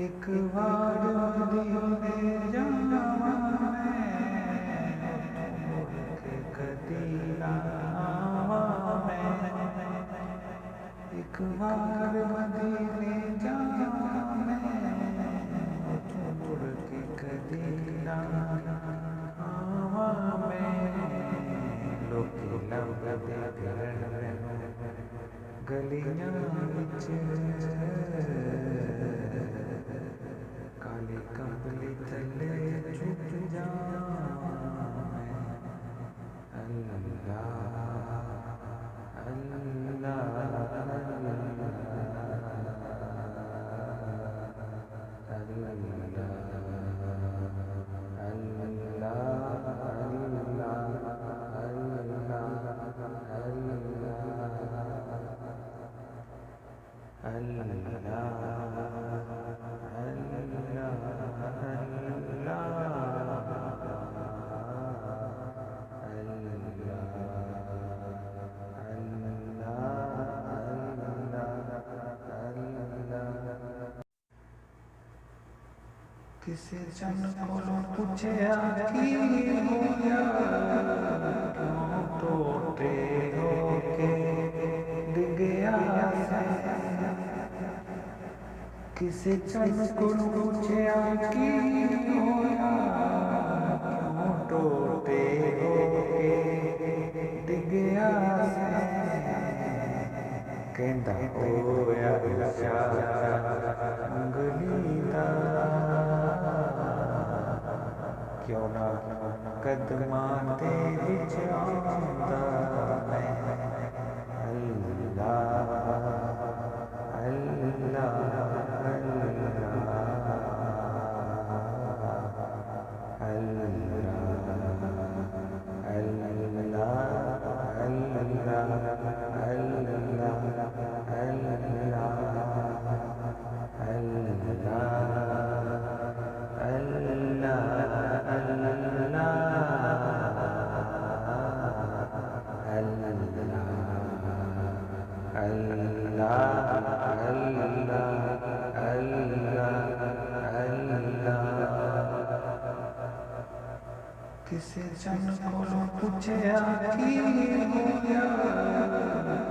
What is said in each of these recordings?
एक बार मदीने जावा मैं के कदी ना आवा मैं। एक बार मदीने जावा मैं मुड़ के कदी ना आवा मैं। लोकी लभदे फिरन गलियां विच काली कंबली थले छुप जावां मैं। अल्लाह अल्लाह किसी जन कोलों पूछया की होया क्यों टोटे होके डिगया से। किसी जन कोलों पूछया की होया क्यों टोटे होके डिगया से। कहंदा होया अंगली दा क्यों ना कदमां ते विच आंदा मैं। अल्लाह अल्लाह किसी जन कोलों पूछया की होया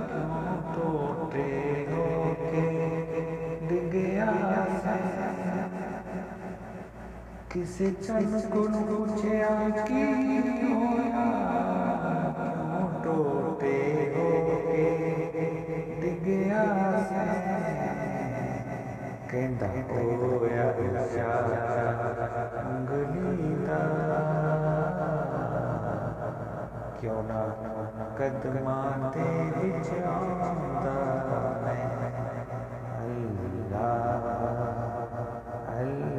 क्यों टोटे होके डिगया से। किसी जन कोलों पूछया की होया क्यों टोटे होके डिगया से। कहंदा होया अंगली दा क्यों ना कदमां ते विच आंदा मैं। अल्लाह अल्लाह